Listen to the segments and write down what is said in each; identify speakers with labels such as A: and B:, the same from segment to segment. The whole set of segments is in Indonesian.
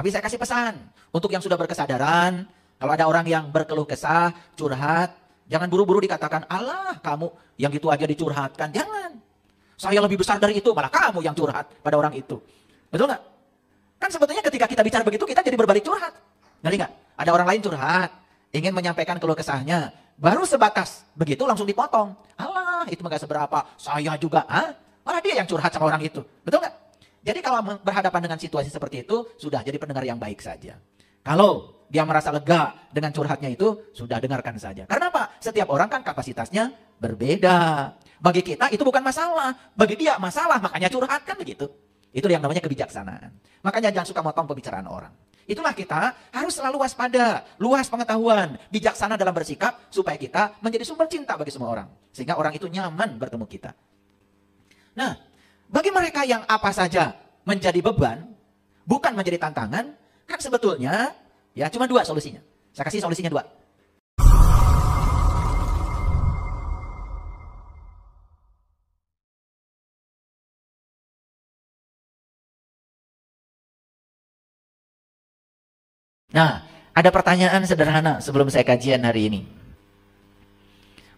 A: Tapi saya kasih pesan, untuk yang sudah berkesadaran, kalau ada orang yang berkeluh kesah, curhat, jangan buru-buru dikatakan, alah kamu yang gitu aja dicurhatkan. Jangan. Saya lebih besar dari itu, malah kamu yang curhat pada orang itu. Betul nggak? Kan sebetulnya ketika kita bicara begitu, kita jadi berbalik curhat. Ngerti nggak? Ada orang lain curhat, ingin menyampaikan keluh kesahnya. Baru sebatas begitu langsung dipotong. Alah, itu mah gak seberapa. Saya juga, malah dia yang curhat sama orang itu. Betul nggak? Jadi kalau berhadapan dengan situasi seperti itu, sudah jadi pendengar yang baik saja. Kalau dia merasa lega dengan curhatnya itu, sudah dengarkan saja. Karena apa? Setiap orang kan kapasitasnya berbeda. Bagi kita itu bukan masalah. Bagi dia masalah, makanya curhat kan begitu. Itu yang namanya kebijaksanaan. Makanya jangan suka motong pembicaraan orang. Itulah kita harus selalu waspada, luas pengetahuan, bijaksana dalam bersikap, supaya kita menjadi sumber cinta bagi semua orang. Sehingga orang itu nyaman bertemu kita. Nah, bagi mereka yang apa saja menjadi beban, bukan menjadi tantangan, kan sebetulnya ya cuma dua solusinya. Saya kasih solusinya dua. Nah, ada pertanyaan sederhana sebelum saya kajian hari ini.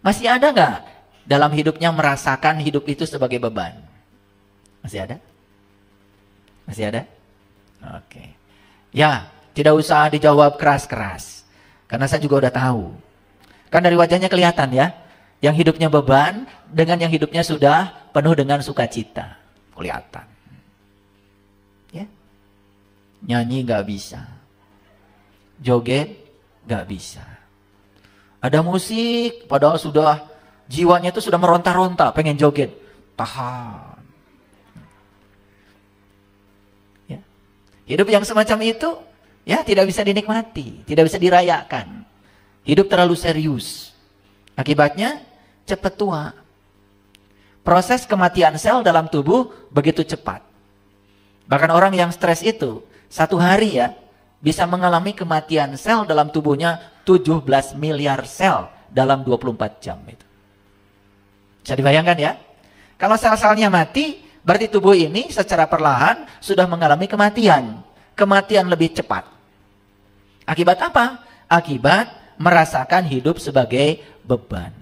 A: Masih ada nggak dalam hidupnya merasakan hidup itu sebagai beban? Masih ada? Masih ada? Oke. Ya, tidak usah dijawab keras-keras. Karena saya juga udah tahu. Kan dari wajahnya kelihatan ya. Yang hidupnya beban dengan yang hidupnya sudah penuh dengan sukacita. Kelihatan. Ya. Nyanyi nggak bisa. Joget nggak bisa. Ada musik padahal sudah jiwanya itu sudah meronta-ronta pengen joget. Tahan. Ya. Hidup yang semacam itu ya tidak bisa dinikmati, tidak bisa dirayakan. Hidup terlalu serius. Akibatnya cepat tua. Proses kematian sel dalam tubuh begitu cepat. Bahkan orang yang stres itu 1 hari ya bisa mengalami kematian sel dalam tubuhnya 17 miliar sel dalam 24 jam itu. Bisa dibayangkan ya? Kalau sel-selnya mati, berarti tubuh ini secara perlahan sudah mengalami kematian. Kematian lebih cepat. Akibat apa? Akibat merasakan hidup sebagai beban.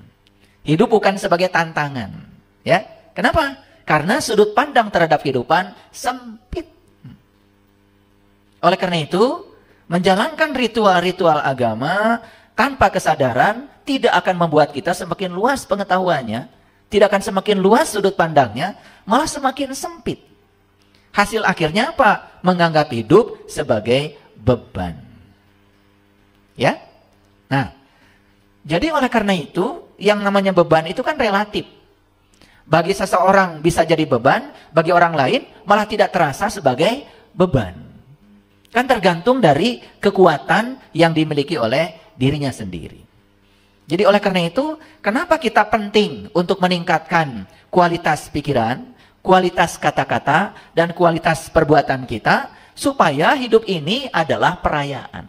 A: Hidup bukan sebagai tantangan. Ya, kenapa? Karena sudut pandang terhadap kehidupan sempit. Oleh karena itu, menjalankan ritual-ritual agama tanpa kesadaran tidak akan membuat kita semakin luas pengetahuannya, tidak akan semakin luas sudut pandangnya, malah semakin sempit. Hasil akhirnya apa? Menganggap hidup sebagai beban. Ya? Nah, jadi oleh karena itu, yang namanya beban itu kan relatif. Bagi seseorang bisa jadi beban, bagi orang lain malah tidak terasa sebagai beban. Kan tergantung dari kekuatan yang dimiliki oleh dirinya sendiri. Jadi oleh karena itu, kenapa kita penting untuk meningkatkan kualitas pikiran, kualitas kata-kata, dan kualitas perbuatan kita, supaya hidup ini adalah perayaan.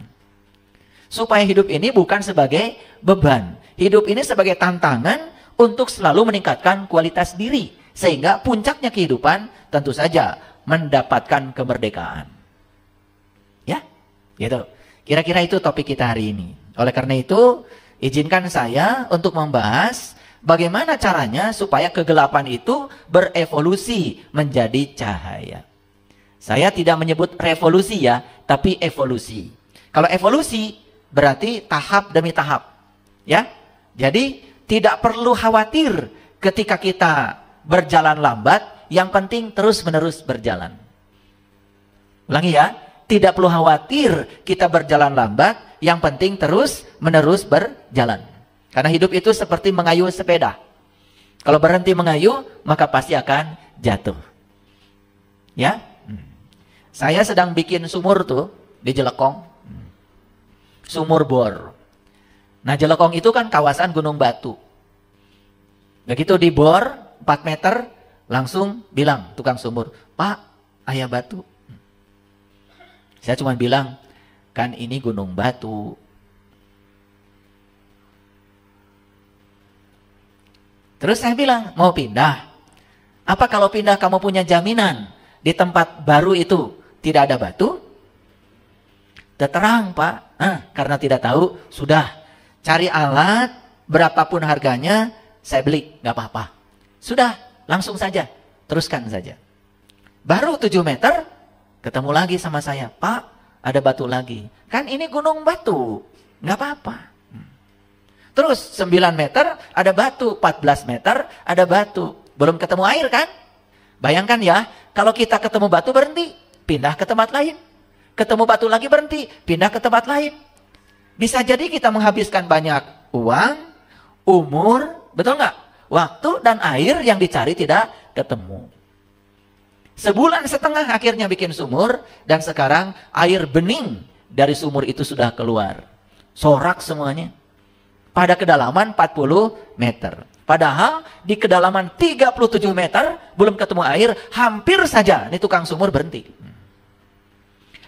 A: Supaya hidup ini bukan sebagai beban. Hidup ini sebagai tantangan untuk selalu meningkatkan kualitas diri. Sehingga puncaknya kehidupan tentu saja mendapatkan kemerdekaan. Ya, gitu. Kira-kira itu topik kita hari ini. Oleh karena itu, izinkan saya untuk membahas bagaimana caranya supaya kegelapan itu berevolusi menjadi cahaya. Saya tidak menyebut revolusi ya, tapi evolusi. Kalau evolusi berarti tahap demi tahap. Ya, jadi tidak perlu khawatir ketika kita berjalan lambat, yang penting terus-menerus berjalan. Ulangi ya. Tidak perlu khawatir kita berjalan lambat, yang penting terus-menerus berjalan. Karena hidup itu seperti mengayuh sepeda. Kalau berhenti mengayuh, maka pasti akan jatuh. Ya? Saya sedang bikin sumur tuh di Jelekong. Sumur bor. Nah, Jelekong itu kan kawasan gunung batu. Begitu dibor 4 meter, langsung bilang tukang sumur, "Pak, aya batu." Saya cuma bilang, kan ini gunung batu. Terus saya bilang, mau pindah. Apa kalau pindah kamu punya jaminan di tempat baru itu tidak ada batu? Udah terang Pak. Karena tidak tahu, sudah. Cari alat, berapapun harganya, saya beli. Gak apa-apa. Sudah, langsung saja. Teruskan saja. Baru 7 meter, ketemu lagi sama saya. Pak, ada batu lagi. Kan ini gunung batu. Gak apa-apa. Terus 9 meter, ada batu. 14 meter, ada batu. Belum ketemu air kan? Bayangkan ya, kalau kita ketemu batu berhenti, pindah ke tempat lain. Ketemu batu lagi berhenti, pindah ke tempat lain. Bisa jadi kita menghabiskan banyak uang, umur, betul nggak? Waktu dan air yang dicari tidak ketemu. Sebulan setengah akhirnya bikin sumur, dan sekarang air bening dari sumur itu sudah keluar. Sorak semuanya. Pada kedalaman 40 meter. Padahal di kedalaman 37 meter belum ketemu air, hampir saja ini tukang sumur berhenti.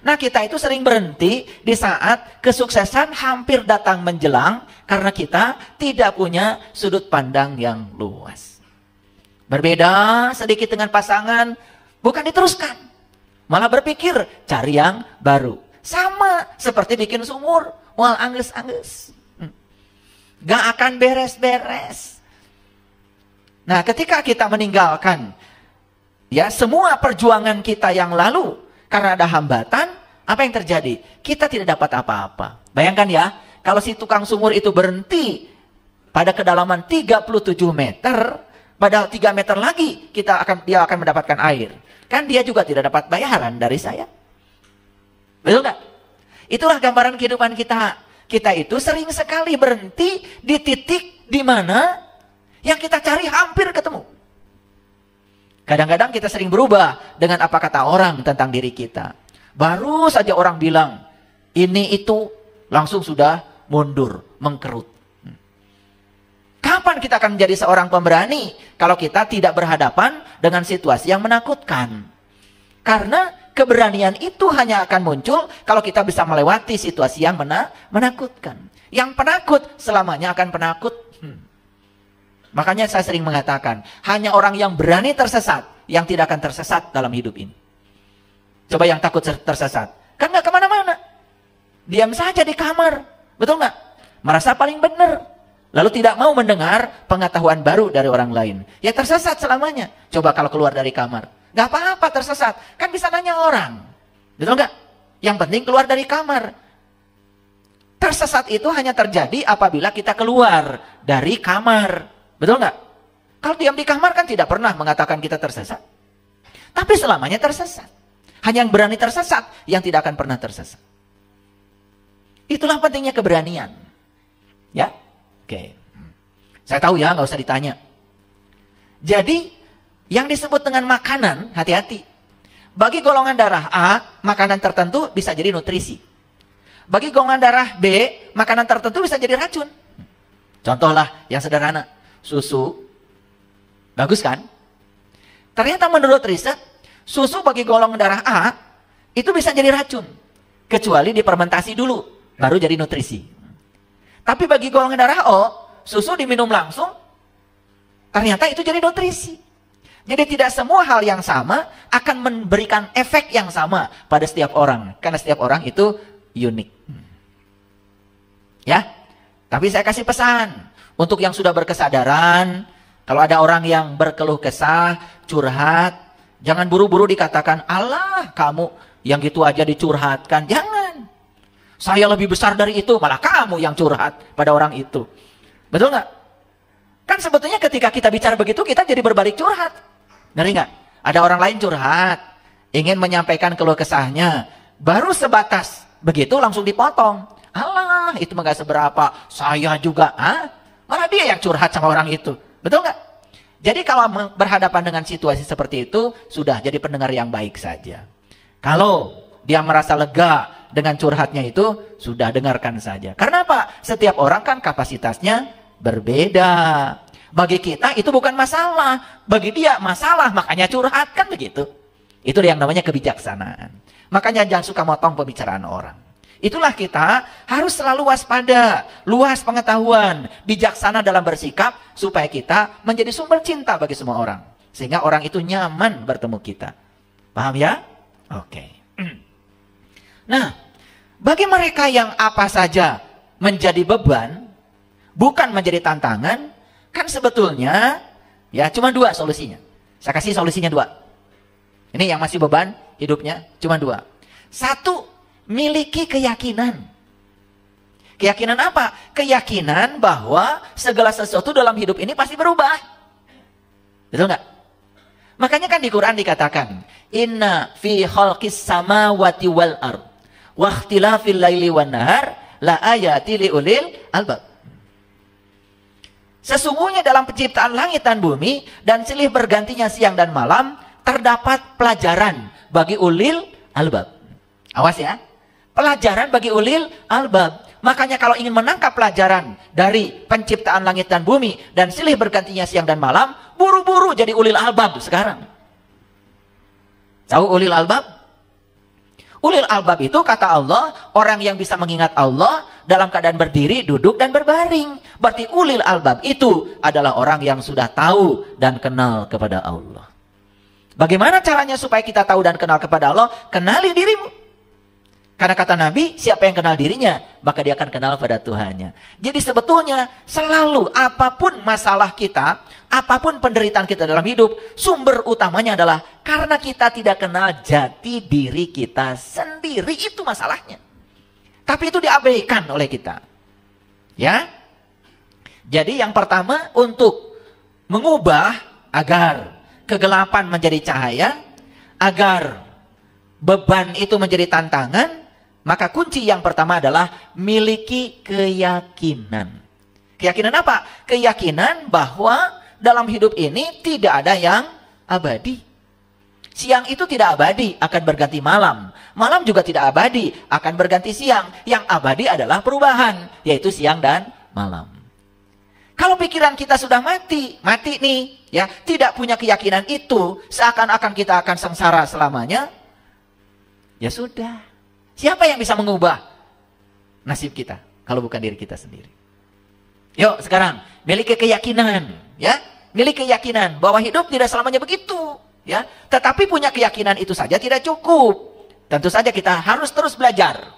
A: Nah, kita itu sering berhenti di saat kesuksesan hampir datang menjelang karena kita tidak punya sudut pandang yang luas. Berbeda sedikit dengan pasangan, bukan diteruskan, malah berpikir cari yang baru. Sama seperti bikin sumur, wal angges-angges. Gak akan beres-beres. Nah, ketika kita meninggalkan ya semua perjuangan kita yang lalu karena ada hambatan, apa yang terjadi? Kita tidak dapat apa-apa. Bayangkan ya, kalau si tukang sumur itu berhenti pada kedalaman 37 meter, padahal 3 meter lagi dia akan mendapatkan air. Kan dia juga tidak dapat bayaran dari saya. Betul nggak? Itulah gambaran kehidupan kita. Kita itu sering sekali berhenti di titik di mana yang kita cari hampir ketemu. Kadang-kadang kita sering berubah dengan apa kata orang tentang diri kita. Baru saja orang bilang, ini itu, langsung sudah mundur, mengkerut. Kapan kita akan menjadi seorang pemberani kalau kita tidak berhadapan dengan situasi yang menakutkan? Karena keberanian itu hanya akan muncul kalau kita bisa melewati situasi yang menakutkan. Yang penakut selamanya akan penakut. Makanya saya sering mengatakan, hanya orang yang berani tersesat yang tidak akan tersesat dalam hidup ini. Coba yang takut tersesat, kan nggak kemana-mana. Diam saja di kamar, betul nggak? Merasa paling benar. Lalu tidak mau mendengar pengetahuan baru dari orang lain. Ya tersesat selamanya. Coba kalau keluar dari kamar. Gak apa-apa tersesat. Kan bisa nanya orang. Betul nggak? Yang penting keluar dari kamar. Tersesat itu hanya terjadi apabila kita keluar dari kamar. Betul nggak? Kalau diam di kamar kan tidak pernah mengatakan kita tersesat. Tapi selamanya tersesat. Hanya yang berani tersesat yang tidak akan pernah tersesat. Itulah pentingnya keberanian. Ya? Oke. Saya tahu ya, nggak usah ditanya. Jadi, yang disebut dengan makanan, hati-hati. Bagi golongan darah A, makanan tertentu bisa jadi nutrisi. Bagi golongan darah B, makanan tertentu bisa jadi racun. Contohlah yang sederhana, susu. Bagus kan? Ternyata menurut riset, susu bagi golongan darah A, itu bisa jadi racun. Kecuali difermentasi dulu, baru jadi nutrisi. Tapi bagi golongan darah O, susu diminum langsung, ternyata itu jadi nutrisi. Jadi tidak semua hal yang sama akan memberikan efek yang sama pada setiap orang. Karena setiap orang itu unik. Ya, tapi saya kasih pesan. Untuk yang sudah berkesadaran, kalau ada orang yang berkeluh kesah, curhat, jangan buru-buru dikatakan, Allah kamu yang gitu aja dicurhatkan. Jangan. Saya lebih besar dari itu, malah kamu yang curhat pada orang itu. Betul nggak? Kan sebetulnya ketika kita bicara begitu, kita jadi berbalik curhat. Ngeri nggak? Ada orang lain curhat, ingin menyampaikan keluh kesahnya, baru sebatas begitu langsung dipotong. Allah, itu nggak seberapa, saya juga. Malah dia yang curhat sama orang itu. Betul nggak? Jadi kalau berhadapan dengan situasi seperti itu, sudah jadi pendengar yang baik saja. Kalau dia merasa lega dengan curhatnya itu, sudah dengarkan saja. Karena apa? Setiap orang kan kapasitasnya berbeda. Bagi kita itu bukan masalah. Bagi dia masalah, makanya curhat, kan begitu. Itu yang namanya kebijaksanaan. Makanya jangan suka motong pembicaraan orang. Itulah kita harus selalu waspada, luas pengetahuan, bijaksana dalam bersikap, supaya kita menjadi sumber cinta bagi semua orang. Sehingga orang itu nyaman bertemu kita. Paham ya? Oke. Nah, Bagi mereka yang apa saja menjadi beban, bukan menjadi tantangan, kan sebetulnya ya cuma dua solusinya. Saya kasih solusinya dua. Ini yang masih beban hidupnya cuma dua. Satu, miliki keyakinan. Keyakinan apa? Keyakinan bahwa segala sesuatu dalam hidup ini pasti berubah. Betul nggak? Makanya kan di Quran dikatakan, Inna fi khalqis samawati wal ard wa ikhtilafil laili wan nahar la ayati liulil albab. Sesungguhnya dalam penciptaan langit dan bumi dan silih bergantinya siang dan malam terdapat pelajaran bagi ulil albab. Awas ya. Pelajaran bagi ulil albab. Makanya kalau ingin menangkap pelajaran dari penciptaan langit dan bumi dan silih bergantinya siang dan malam, buru-buru jadi ulil albab sekarang. Tahu ulil albab? Ulil albab itu kata Allah, orang yang bisa mengingat Allah dalam keadaan berdiri, duduk, dan berbaring. Berarti ulil albab itu adalah orang yang sudah tahu dan kenal kepada Allah. Bagaimana caranya supaya kita tahu dan kenal kepada Allah? Kenali dirimu. Karena kata Nabi, siapa yang kenal dirinya, maka dia akan kenal pada Tuhannya. Jadi sebetulnya selalu apapun masalah kita, apapun penderitaan kita dalam hidup, sumber utamanya adalah karena kita tidak kenal jati diri kita sendiri. Itu masalahnya. Tapi itu diabaikan oleh kita. Ya. Jadi yang pertama, untuk mengubah agar kegelapan menjadi cahaya, agar beban itu menjadi tantangan, maka kunci yang pertama adalah miliki keyakinan. Keyakinan apa? Keyakinan bahwa dalam hidup ini tidak ada yang abadi. Siang itu tidak abadi, akan berganti malam. Malam juga tidak abadi, akan berganti siang. Yang abadi adalah perubahan, yaitu siang dan malam. Kalau pikiran kita sudah mati nih, ya, tidak punya keyakinan itu, seakan-akan kita akan sengsara selamanya, ya sudah. Siapa yang bisa mengubah nasib kita kalau bukan diri kita sendiri? Yuk sekarang miliki keyakinan, ya, miliki keyakinan bahwa hidup tidak selamanya begitu, ya. Tetapi punya keyakinan itu saja tidak cukup. Tentu saja kita harus terus belajar.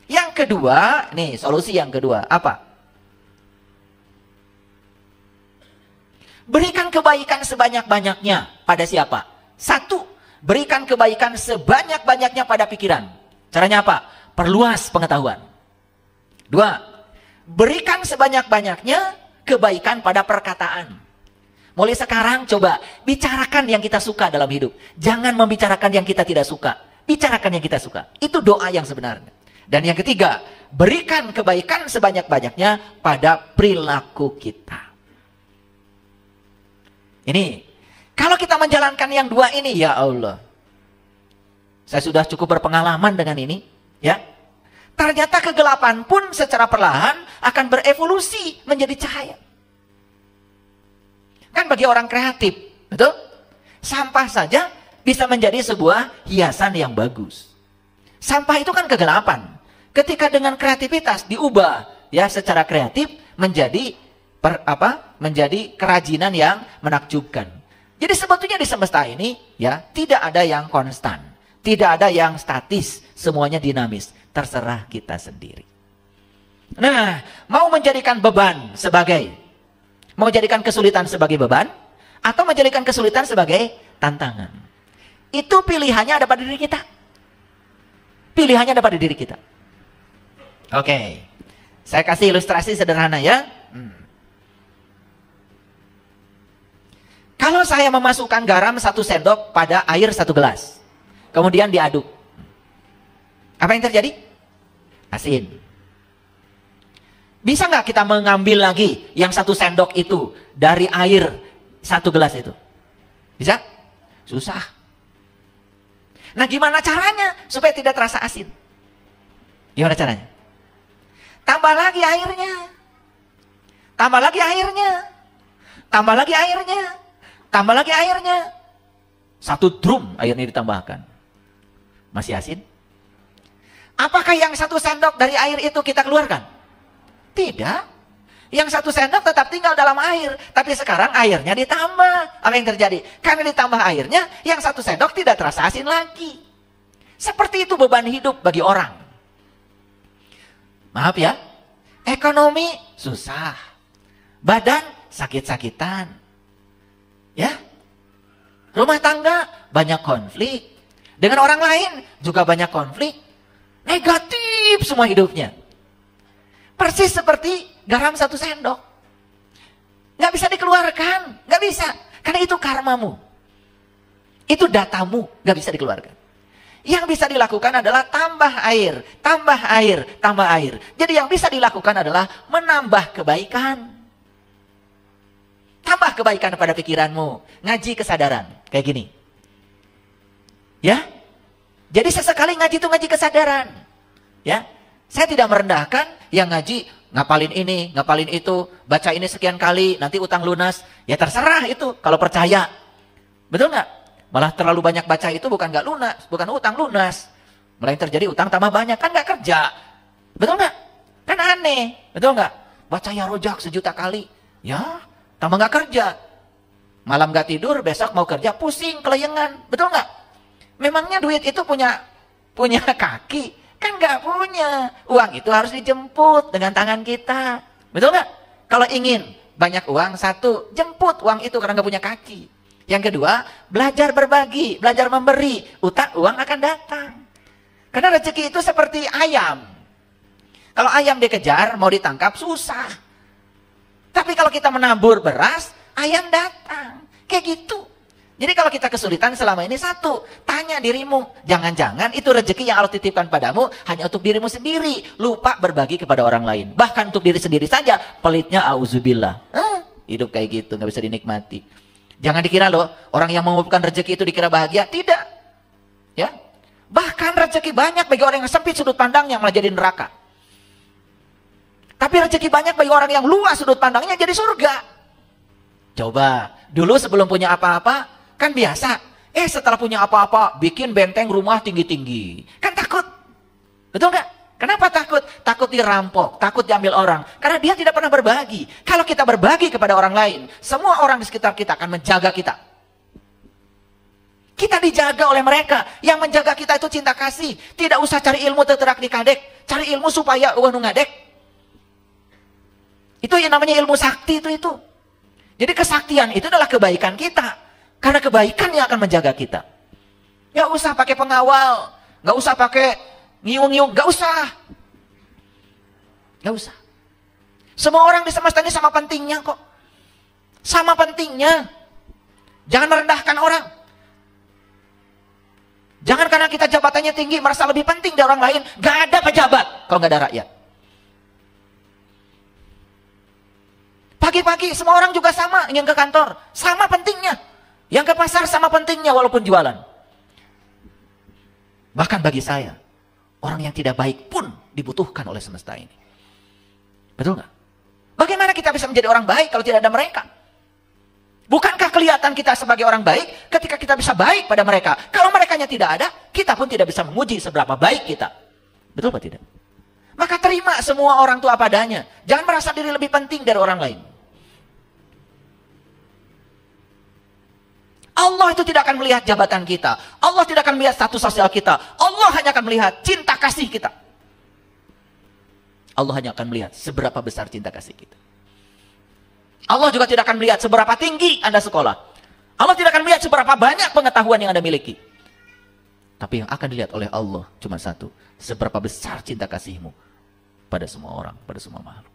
A: Yang kedua, nih solusi yang kedua apa? Berikan kebaikan sebanyak-banyaknya pada siapa? Satu, berikan kebaikan sebanyak-banyaknya pada pikiran. Caranya apa? Perluas pengetahuan. Dua, berikan sebanyak-banyaknya kebaikan pada perkataan. Mulai sekarang coba bicarakan yang kita suka dalam hidup. Jangan membicarakan yang kita tidak suka. Bicarakan yang kita suka. Itu doa yang sebenarnya. Dan yang ketiga, berikan kebaikan sebanyak-banyaknya pada perilaku kita. Ini, kalau kita menjalankan yang dua ini, ya Allah. Saya sudah cukup berpengalaman dengan ini, ya. Ternyata kegelapan pun secara perlahan akan berevolusi menjadi cahaya. Kan bagi orang kreatif, betul? Sampah saja bisa menjadi sebuah hiasan yang bagus. Sampah itu kan kegelapan. Ketika dengan kreativitas diubah, ya, secara kreatif menjadi menjadi kerajinan yang menakjubkan. Jadi sebetulnya di semesta ini, ya, tidak ada yang konstan. Tidak ada yang statis, semuanya dinamis. Terserah kita sendiri. Nah, mau menjadikan beban sebagai, mau menjadikan kesulitan sebagai beban, atau menjadikan kesulitan sebagai tantangan. Itu pilihannya ada pada diri kita. Pilihannya ada pada diri kita. Oke, saya kasih ilustrasi sederhana ya. Kalau saya memasukkan garam 1 sendok pada air 1 gelas. Kemudian diaduk. Apa yang terjadi? Asin. Bisa nggak kita mengambil lagi yang 1 sendok itu dari air 1 gelas itu? Bisa? Susah. Nah, gimana caranya supaya tidak terasa asin? Gimana caranya? Tambah lagi airnya. Tambah lagi airnya. Tambah lagi airnya. Tambah lagi airnya. 1 drum airnya ditambahkan. Masih asin? Apakah yang 1 sendok dari air itu kita keluarkan? Tidak. Yang 1 sendok tetap tinggal dalam air. Tapi sekarang airnya ditambah. Apa yang terjadi? Karena ditambah airnya, yang 1 sendok tidak terasa asin lagi. Seperti itu beban hidup bagi orang. Maaf ya, ekonomi susah, badan sakit-sakitan, ya, rumah tangga banyak konflik, dengan orang lain juga banyak konflik, negatif semua hidupnya. Persis seperti garam 1 sendok, nggak bisa dikeluarkan, nggak bisa, karena itu karmamu, itu datamu, nggak bisa dikeluarkan. Yang bisa dilakukan adalah tambah air, tambah air, tambah air. Jadi yang bisa dilakukan adalah menambah kebaikan. Tambah kebaikan pada pikiranmu. Ngaji kesadaran. Kayak gini. Ya. Jadi sesekali ngaji itu ngaji kesadaran. Ya. Saya tidak merendahkan yang ngaji, ngapalin ini, ngapalin itu, baca ini sekian kali, nanti utang lunas. Ya terserah itu kalau percaya. Betul nggak? Malah terlalu banyak baca itu bukan nggak lunas, bukan utang lunas. Malah yang terjadi utang tambah banyak, kan nggak kerja. Betul nggak? Kan aneh, betul nggak? Baca ya rojak 1 juta kali, ya tambah nggak kerja. Malam nggak tidur, besok mau kerja pusing, kelayangan, betul nggak? Memangnya duit itu punya kaki? Kan nggak punya. Uang itu harus dijemput dengan tangan kita, betul nggak? Kalau ingin banyak uang, 1, jemput uang itu karena nggak punya kaki. Yang kedua, belajar berbagi, belajar memberi, uang akan datang. Karena rezeki itu seperti ayam. Kalau ayam dikejar, mau ditangkap, susah. Tapi kalau kita menabur beras, ayam datang. Kayak gitu. Jadi kalau kita kesulitan selama ini, 1, tanya dirimu. Jangan-jangan itu rezeki yang Allah titipkan padamu hanya untuk dirimu sendiri. Lupa berbagi kepada orang lain. Bahkan untuk diri sendiri saja, pelitnya auzubillah. Hidup kayak gitu, nggak bisa dinikmati. Jangan dikira loh, orang yang mengumpulkan rezeki itu dikira bahagia. Tidak. Ya. Bahkan rezeki banyak bagi orang yang sempit sudut pandangnya malah jadi neraka. Tapi rezeki banyak bagi orang yang luas sudut pandangnya jadi surga. Coba, dulu sebelum punya apa-apa, kan biasa. Setelah punya apa-apa, bikin benteng rumah tinggi-tinggi. Kan takut. Betul nggak? Kenapa takut? Takut dirampok, takut diambil orang. Karena dia tidak pernah berbagi. Kalau kita berbagi kepada orang lain, semua orang di sekitar kita akan menjaga kita. Kita dijaga oleh mereka. Yang menjaga kita itu cinta kasih. Tidak usah cari ilmu teterak di kadek. Cari ilmu supaya uang ngadek. Itu yang namanya ilmu sakti itu. Jadi kesaktian itu adalah kebaikan kita. Karena kebaikan yang akan menjaga kita. Gak usah pakai pengawal. Gak usah pakai ngiung-ngiung, gak usah. Gak usah. Semua orang di semesta ini sama pentingnya kok. Sama pentingnya. Jangan merendahkan orang. Jangan karena kita jabatannya tinggi, merasa lebih penting dari orang lain. Gak ada pejabat kalau gak ada rakyat. Pagi-pagi semua orang juga sama ingin ke kantor. Sama pentingnya. Yang ke pasar sama pentingnya walaupun jualan. Bahkan bagi saya, orang yang tidak baik pun dibutuhkan oleh semesta ini. Betul nggak? Bagaimana kita bisa menjadi orang baik kalau tidak ada mereka? Bukankah kelihatan kita sebagai orang baik ketika kita bisa baik pada mereka? Kalau merekanya tidak ada, kita pun tidak bisa menguji seberapa baik kita. Betul apa tidak? Maka terima semua orang itu apa adanya. Jangan merasa diri lebih penting dari orang lain. Allah itu tidak akan melihat jabatan kita. Allah tidak akan melihat status sosial kita. Allah hanya akan melihat cinta kasih kita. Allah hanya akan melihat seberapa besar cinta kasih kita. Allah juga tidak akan melihat seberapa tinggi Anda sekolah. Allah tidak akan melihat seberapa banyak pengetahuan yang Anda miliki. Tapi yang akan dilihat oleh Allah cuma 1. Seberapa besar cinta kasihmu pada semua orang, pada semua makhluk.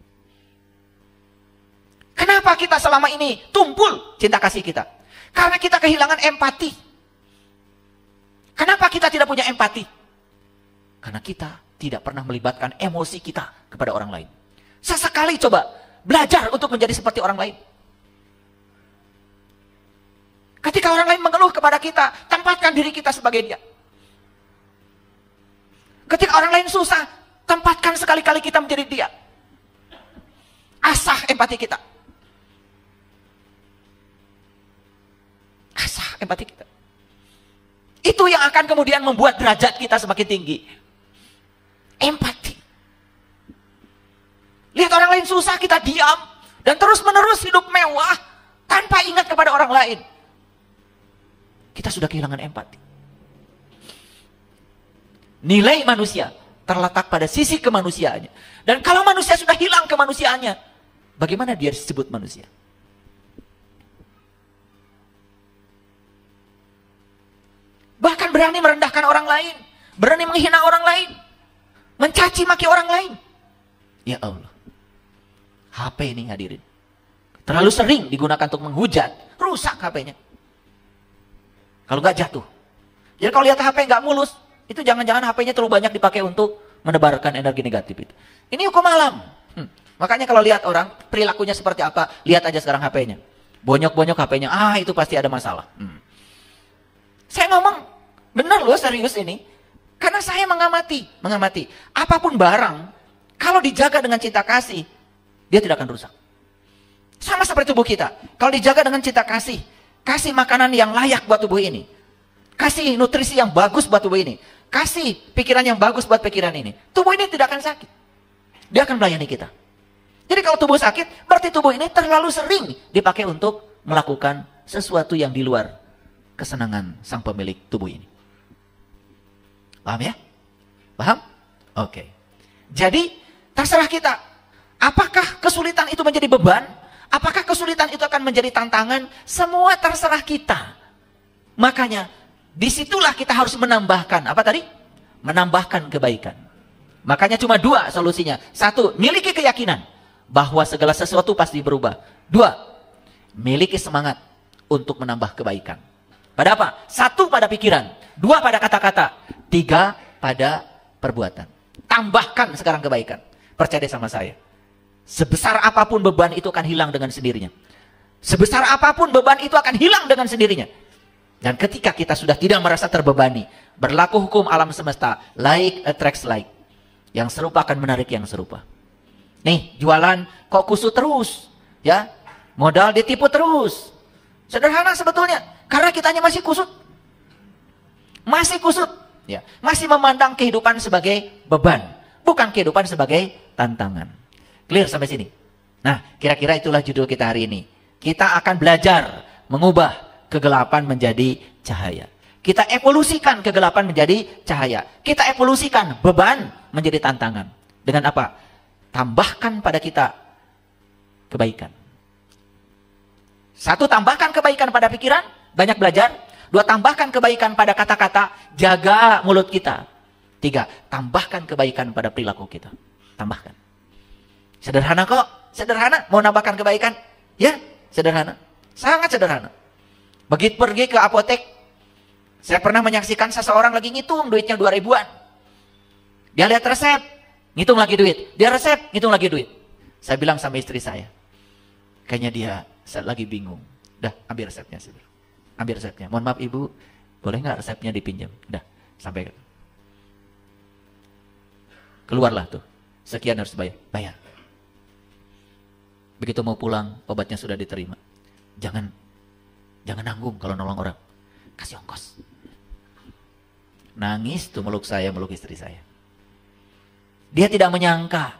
A: Kenapa kita selama ini tumpul cinta kasih kita? Karena kita kehilangan empati. Kenapa kita tidak punya empati? Karena kita tidak pernah melibatkan emosi kita kepada orang lain. Sesekali coba belajar untuk menjadi seperti orang lain. Ketika orang lain mengeluh kepada kita, tempatkan diri kita sebagai dia. Ketika orang lain susah, tempatkan sekali-kali kita menjadi dia. Asah empati kita. Asah empati kita. Itu yang akan kemudian membuat derajat kita semakin tinggi. Empati. Lihat orang lain susah, kita diam. Dan terus menerus hidup mewah. Tanpa ingat kepada orang lain. Kita sudah kehilangan empati. Nilai manusia terletak pada sisi kemanusiaannya. Dan kalau manusia sudah hilang kemanusiaannya, bagaimana dia disebut manusia? Bahkan berani merendahkan orang lain, berani menghina orang lain, mencaci maki orang lain. Ya Allah, HP ini hadirin terlalu sering digunakan untuk menghujat, rusak HP-nya. Kalau nggak jatuh. Jadi kalau lihat HP nggak mulus, itu jangan-jangan HP-nya terlalu banyak dipakai untuk menebarkan energi negatif itu. Ini hukum alam. Makanya kalau lihat orang perilakunya seperti apa, lihat aja sekarang HP-nya. Bonyok-bonyok HP-nya, itu pasti ada masalah. Saya ngomong benar loh, serius ini. Karena saya mengamati. Apapun barang, kalau dijaga dengan cinta kasih, dia tidak akan rusak. Sama seperti tubuh kita. Kalau dijaga dengan cinta kasih, kasih makanan yang layak buat tubuh ini. Kasih nutrisi yang bagus buat tubuh ini. Kasih pikiran yang bagus buat pikiran ini. Tubuh ini tidak akan sakit. Dia akan melayani kita. Jadi kalau tubuh sakit, berarti tubuh ini terlalu sering dipakai untuk melakukan sesuatu yang di luar kesenangan sang pemilik tubuh ini. Paham ya? Paham? Oke. Jadi, terserah kita. Apakah kesulitan itu menjadi beban? Apakah kesulitan itu akan menjadi tantangan? Semua terserah kita. Makanya, disitulah kita harus menambahkan. Apa tadi? Menambahkan kebaikan. Makanya cuma 2 solusinya. 1, miliki keyakinan bahwa segala sesuatu pasti berubah. 2, miliki semangat untuk menambah kebaikan. Pada apa? 1 pada pikiran, 2 pada kata-kata, 3 pada perbuatan. Tambahkan sekarang kebaikan. Percaya sama saya. Sebesar apapun beban itu akan hilang dengan sendirinya. Sebesar apapun beban itu akan hilang dengan sendirinya. Dan ketika kita sudah tidak merasa terbebani, berlaku hukum alam semesta, like attracts like. Yang serupa akan menarik yang serupa. Nih, jualan kok kusut terus, ya. Modal ditipu terus. Sederhana sebetulnya, karena kitanya masih kusut. Masih kusut, ya. Masih memandang kehidupan sebagai beban, bukan kehidupan sebagai tantangan. Clear sampai sini? Nah, kira-kira itulah judul kita hari ini. Kita akan belajar mengubah kegelapan menjadi cahaya. Kita evolusikan kegelapan menjadi cahaya. Kita evolusikan beban menjadi tantangan. Dengan apa? Tambahkan pada kita kebaikan. 1, tambahkan kebaikan pada pikiran, banyak belajar. 2, tambahkan kebaikan pada kata-kata, jaga mulut kita. 3, tambahkan kebaikan pada perilaku kita. Tambahkan. Sederhana kok, sederhana. Mau nambahkan kebaikan? Ya, sederhana. Sangat sederhana. Begitu pergi ke apotek, saya pernah menyaksikan seseorang lagi ngitung duitnya 2.000-an. Dia lihat resep, ngitung lagi duit. Dia resep, ngitung lagi duit. Saya bilang sama istri saya, kayaknya dia lagi bingung. Dah, ambil resepnya. Ambil resepnya. Mohon maaf ibu, boleh nggak resepnya dipinjam? Dah, sampai. Keluarlah tuh. Sekian harus bayar. Begitu mau pulang, obatnya sudah diterima. Jangan nanggung kalau nolong orang. Kasih ongkos. Nangis tuh meluk saya, meluk istri saya. Dia tidak menyangka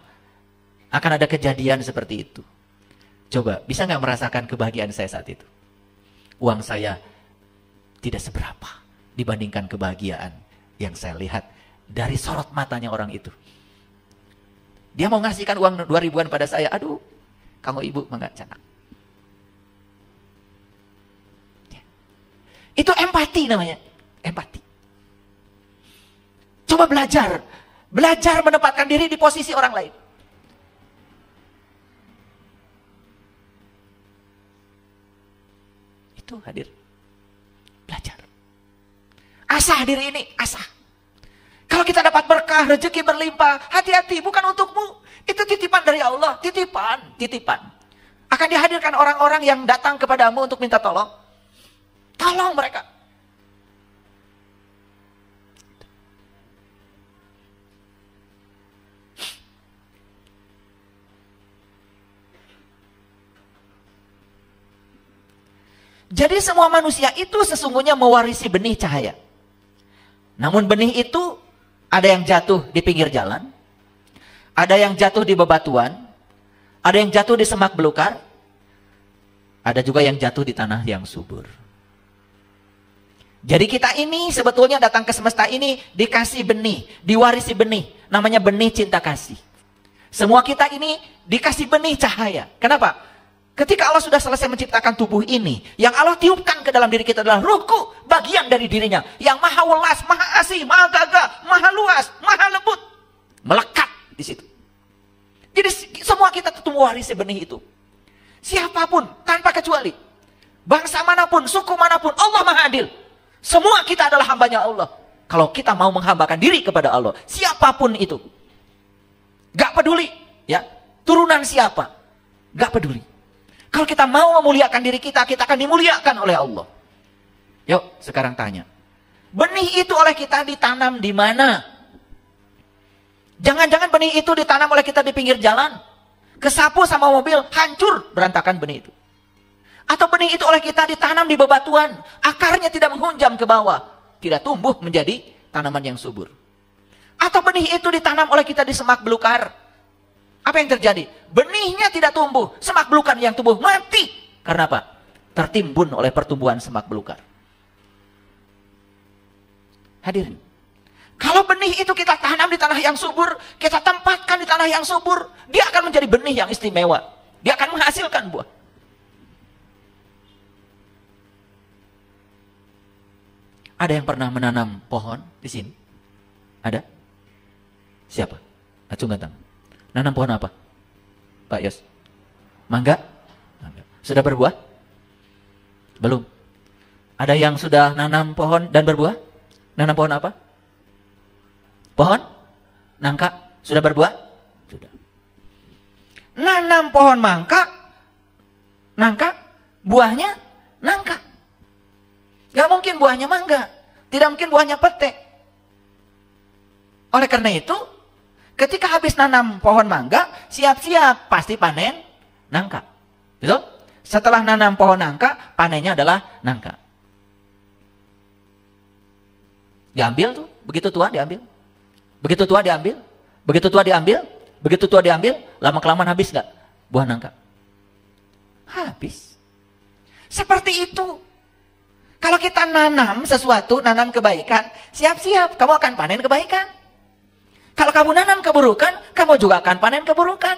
A: akan ada kejadian seperti itu. Coba, bisa nggak merasakan kebahagiaan saya saat itu? Uang saya tidak seberapa dibandingkan kebahagiaan yang saya lihat dari sorot matanya orang itu. Dia mau ngasihkan uang 2.000-an pada saya. Aduh, kamu ibu mangga canak. Itu empati namanya. Empati. Coba belajar. Belajar menempatkan diri di posisi orang lain. Itu hadir. Belajar. Asah diri ini, asah. Kalau kita dapat berkah, rezeki berlimpah, hati-hati, bukan untukmu. Itu titipan dari Allah, titipan. Akan dihadirkan orang-orang yang datang kepadamu untuk minta tolong. Tolong mereka. Jadi semua manusia itu sesungguhnya mewarisi benih cahaya. Namun benih itu ada yang jatuh di pinggir jalan, ada yang jatuh di bebatuan, ada yang jatuh di semak belukar, ada juga yang jatuh di tanah yang subur. Jadi kita ini sebetulnya datang ke semesta ini dikasih benih, diwarisi benih. Namanya benih cinta kasih. Semua kita ini dikasih benih cahaya. Kenapa? Ketika Allah sudah selesai menciptakan tubuh ini, yang Allah tiupkan ke dalam diri kita adalah ruhku, bagian dari dirinya. Yang maha welas, maha asih, maha gagah, maha luas, maha lembut. Melekat di situ. Jadi semua kita tentu mewarisi benih itu. Siapapun, tanpa kecuali. Bangsa manapun, suku manapun, Allah maha adil. Semua kita adalah hambanya Allah. Kalau kita mau menghambakan diri kepada Allah, siapapun itu. Gak peduli, ya, turunan siapa. Gak peduli. Kalau kita mau memuliakan diri kita, kita akan dimuliakan oleh Allah. Yuk, sekarang tanya. Benih itu oleh kita ditanam di mana? Jangan-jangan benih itu ditanam oleh kita di pinggir jalan. Kesapu sama mobil, hancur berantakan benih itu. Atau benih itu oleh kita ditanam di bebatuan. Akarnya tidak menghunjam ke bawah. Tidak tumbuh menjadi tanaman yang subur. Atau benih itu ditanam oleh kita di semak belukar. Apa yang terjadi? Benihnya tidak tumbuh. Semak belukar yang tumbuh mati. Karena apa? Tertimbun oleh pertumbuhan semak belukar. Hadirin. Kalau benih itu kita tanam di tanah yang subur, kita tempatkan di tanah yang subur, dia akan menjadi benih yang istimewa. Dia akan menghasilkan buah. Ada yang pernah menanam pohon di sini? Ada? Siapa? Acungkan tangan. Nanam pohon apa? Pak Yos? Mangga? Mangga. Sudah berbuah? Belum. Ada yang sudah nanam pohon dan berbuah? Nanam pohon apa? Pohon? Nangka? Sudah berbuah? Sudah. Nanam pohon mangka? Nangka? Buahnya? Nangka. Gak mungkin buahnya mangga. Tidak mungkin buahnya pete. Oleh karena itu, ketika habis nanam pohon mangga, siap-siap pasti panen nangka. Betul? Setelah nanam pohon nangka, panennya adalah nangka. Diambil tuh, begitu tua diambil. Begitu tua diambil. Begitu tua diambil. Begitu tua diambil, lama-kelamaan habis nggak buah nangka? Habis. Seperti itu. Kalau kita nanam sesuatu, nanam kebaikan, siap-siap kamu akan panen kebaikan. Kalau kamu nanam keburukan, kamu juga akan panen keburukan.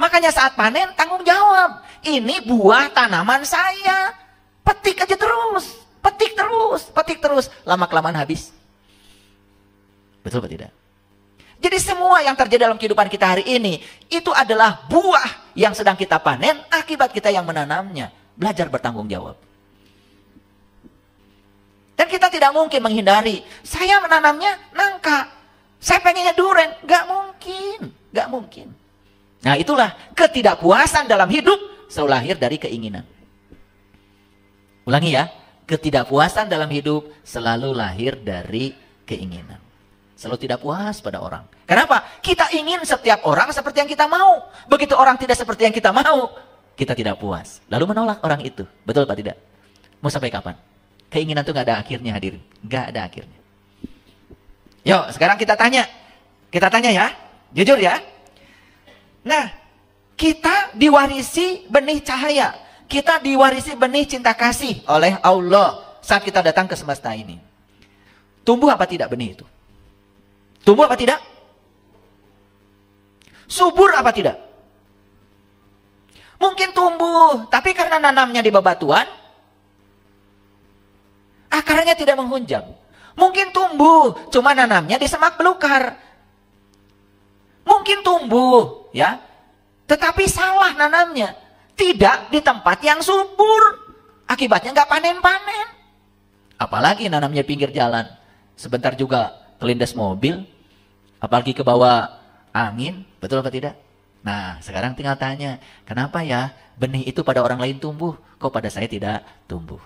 A: Makanya saat panen, tanggung jawab. Ini buah tanaman saya. Petik aja terus. Petik terus. Petik terus. Lama-kelamaan habis. Betul atau tidak? Jadi semua yang terjadi dalam kehidupan kita hari ini, itu adalah buah yang sedang kita panen, akibat kita yang menanamnya. Belajar bertanggung jawab. Dan kita tidak mungkin menghindari. Saya menanamnya nangka. Saya pengennya duren. Gak mungkin. Gak mungkin. Nah itulah ketidakpuasan dalam hidup selalu lahir dari keinginan. Ulangi ya. Ketidakpuasan dalam hidup selalu lahir dari keinginan. Selalu tidak puas pada orang. Kenapa? Kita ingin setiap orang seperti yang kita mau. Begitu orang tidak seperti yang kita mau, kita tidak puas. Lalu menolak orang itu. Betul apa tidak? Mau sampai kapan? Keinginan itu gak ada akhirnya, hadirin. Gak ada akhirnya. Yuk, sekarang kita tanya. Kita tanya ya. Jujur ya. Nah, kita diwarisi benih cahaya. Kita diwarisi benih cinta kasih oleh Allah saat kita datang ke semesta ini. Tumbuh apa tidak benih itu? Tumbuh apa tidak? Subur apa tidak? Mungkin tumbuh, tapi karena nanamnya di bebatuan, akarnya tidak menghunjam. Mungkin tumbuh, cuma nanamnya di semak belukar. Mungkin tumbuh, ya, tetapi salah nanamnya. Tidak di tempat yang subur. Akibatnya nggak panen-panen. Apalagi nanamnya pinggir jalan. Sebentar juga kelindas mobil. Apalagi ke bawah angin. Betul apa tidak? Nah, sekarang tinggal tanya. Kenapa ya benih itu pada orang lain tumbuh, kok pada saya tidak tumbuh?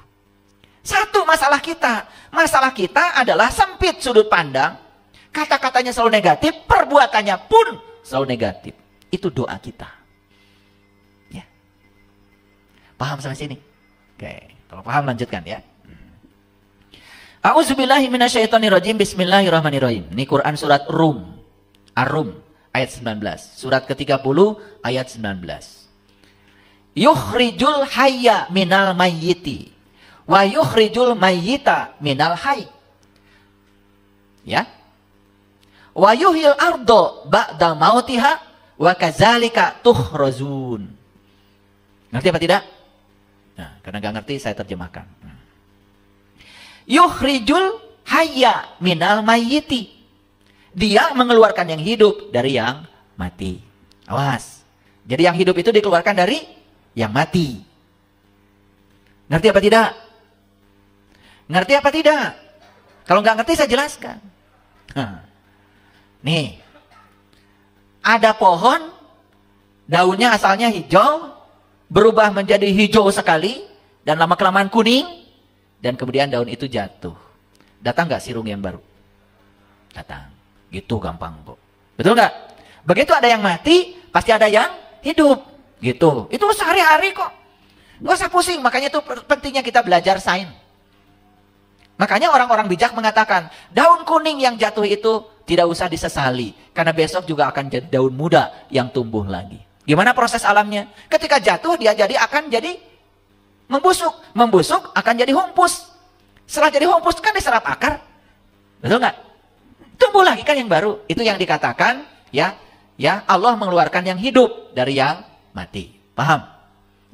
A: Satu masalah kita. Masalah kita adalah sempit sudut pandang. Kata-katanya selalu negatif, perbuatannya pun selalu negatif. Itu doa kita. Ya. Paham sampai sini? Oke, kalau paham lanjutkan ya. A'udzubillahi minasyaitonirrajim. Bismillahirrahmanirrahim. Ini Quran surat Rum. Ar-Rum ayat 19. Surat ke-30 ayat 19. Yukhrijul hayya minal mayyiti Wa yukhrijul mayyita minal hayy. Ya. Wa yuhyil ardo ba'da mautiha wa kadzalika tukhrazun. Ngerti apa tidak? Nah, karena nggak ngerti saya terjemahkan. Yukhrijul hayya minal mayyiti. Dia mengeluarkan yang hidup dari yang mati. Awas. Jadi yang hidup itu dikeluarkan dari yang mati. Ngerti apa tidak? Ngerti apa tidak? Kalau nggak ngerti saya jelaskan. Nih. Ada pohon, daunnya asalnya hijau, berubah menjadi hijau sekali, dan lama-kelamaan kuning, dan kemudian daun itu jatuh. Datang nggak sirung yang baru? Datang. Gitu gampang kok. Betul nggak? Begitu ada yang mati, pasti ada yang hidup. Gitu. Itu sehari-hari kok. Nggak usah pusing. Makanya itu pentingnya kita belajar sains. Makanya orang-orang bijak mengatakan, daun kuning yang jatuh itu tidak usah disesali. Karena besok juga akan jadi daun muda yang tumbuh lagi. Gimana proses alamnya? Ketika jatuh, dia akan jadi membusuk. Membusuk akan jadi humpus. Setelah jadi humpus kan diserap akar. Betul nggak? Tumbuh lagi kan yang baru. Itu yang dikatakan ya Allah mengeluarkan yang hidup dari yang mati. Paham?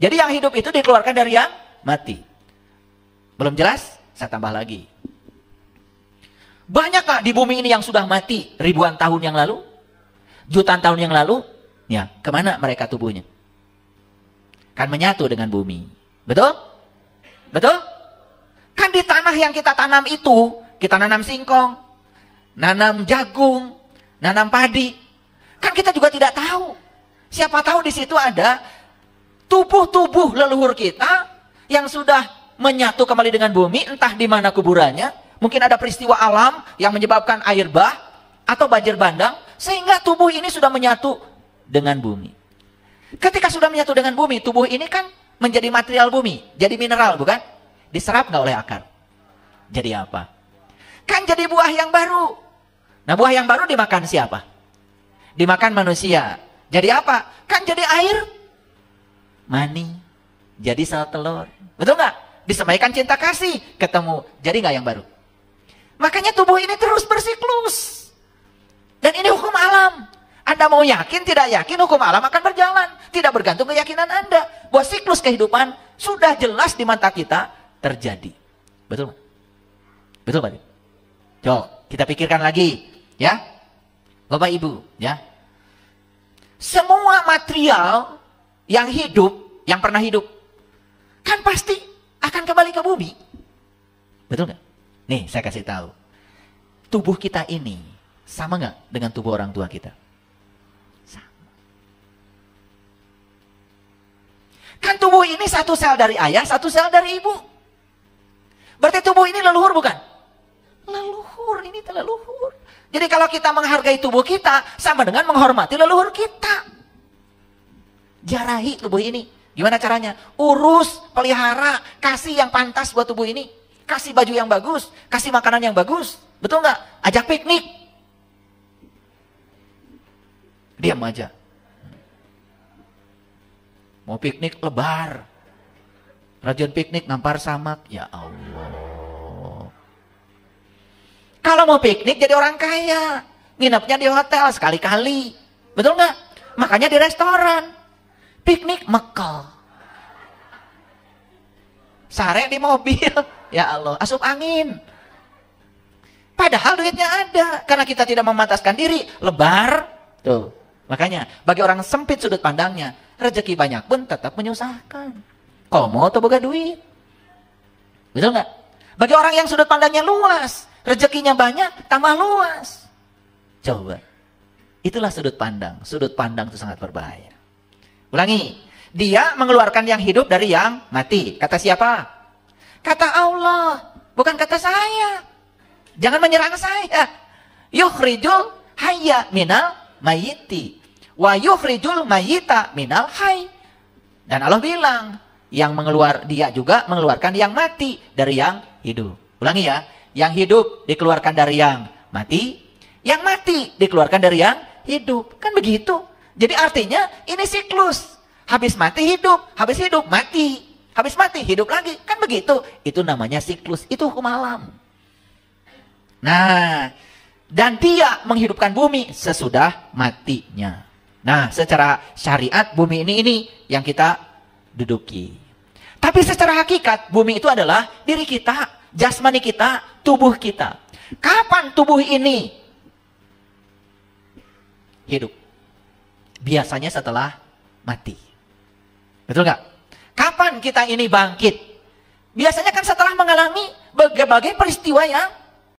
A: Jadi yang hidup itu dikeluarkan dari yang mati. Belum jelas? Saya tambah lagi. Banyak nggak di bumi ini yang sudah mati ribuan tahun yang lalu? Jutaan tahun yang lalu? Ya, kemana mereka tubuhnya? Kan menyatu dengan bumi. Betul? Betul? Kan di tanah yang kita tanam itu, kita nanam singkong, nanam jagung, nanam padi. Kan kita juga tidak tahu. Siapa tahu di situ ada tubuh-tubuh leluhur kita yang sudah menyatu kembali dengan bumi, entah di mana kuburannya. Mungkin ada peristiwa alam yang menyebabkan air bah atau banjir bandang, sehingga tubuh ini sudah menyatu dengan bumi. Ketika sudah menyatu dengan bumi, tubuh ini kan menjadi material bumi, jadi mineral, bukan? Diserap nggak oleh akar? Jadi apa? Kan jadi buah yang baru. Nah, buah yang baru dimakan siapa? Dimakan manusia. Jadi apa? Kan jadi air mani. Jadi sel telur. Betul nggak? Disemaikan cinta kasih. Ketemu. Jadi nggak yang baru? Makanya tubuh ini terus bersiklus. Dan ini hukum alam. Anda mau yakin, tidak yakin, hukum alam akan berjalan. Tidak bergantung keyakinan Anda. Bahwa siklus kehidupan sudah jelas di mata kita terjadi. Betul? Betul, Pak? Coba kita pikirkan lagi. Ya, Bapak Ibu. Ya, semua material yang hidup, yang pernah hidup, kan pasti akan kembali ke bumi. Betul nggak? Nih, saya kasih tahu. Tubuh kita ini sama nggak dengan tubuh orang tua kita? Sama. Kan tubuh ini satu sel dari ayah, satu sel dari ibu. Berarti tubuh ini leluhur bukan? Leluhur, ini leluhur. Jadi kalau kita menghargai tubuh kita, sama dengan menghormati leluhur kita. Jarahi tubuh ini. Gimana caranya? Urus, pelihara, kasih yang pantas buat tubuh ini. Kasih baju yang bagus, kasih makanan yang bagus. Betul nggak? Ajak piknik. Diam aja. Mau piknik lebar. Rajin piknik nampar samak. Ya Allah. Kalau mau piknik jadi orang kaya. Nginepnya di hotel sekali-kali. Betul nggak? Makanya di restoran. Piknik Mekah. Sare di mobil. Ya Allah, asup angin. Padahal duitnya ada. Karena kita tidak memantaskan diri. Lebar. Tuh. Makanya bagi orang sempit sudut pandangnya, rezeki banyak pun tetap menyusahkan. Komo atau boga duit. Betul nggak? Bagi orang yang sudut pandangnya luas, rezekinya banyak, tambah luas. Coba. Itulah sudut pandang. Sudut pandang itu sangat berbahaya. Ulangi. Dia mengeluarkan yang hidup dari yang mati. Kata siapa? Kata Allah. Bukan kata saya. Jangan menyerang saya. Yukhrijul hayya minal mayyiti. Wa yukhrijul mayyita minal hayy. Dan Allah bilang, dia juga mengeluarkan yang mati dari yang hidup. Ulangi ya. Yang hidup dikeluarkan dari yang mati. Yang mati dikeluarkan dari yang hidup. Kan begitu. Jadi artinya ini siklus. Habis mati hidup, habis hidup mati. Habis mati, hidup lagi. Kan begitu. Itu namanya siklus. Itu hukum alam. Nah, dan dia menghidupkan bumi sesudah matinya. Nah, secara syariat bumi ini yang kita duduki. Tapi secara hakikat bumi itu adalah diri kita, jasmani kita, tubuh kita. Kapan tubuh ini hidup? Biasanya setelah mati. Betul nggak? Kapan kita ini bangkit? Biasanya kan setelah mengalami berbagai peristiwa yang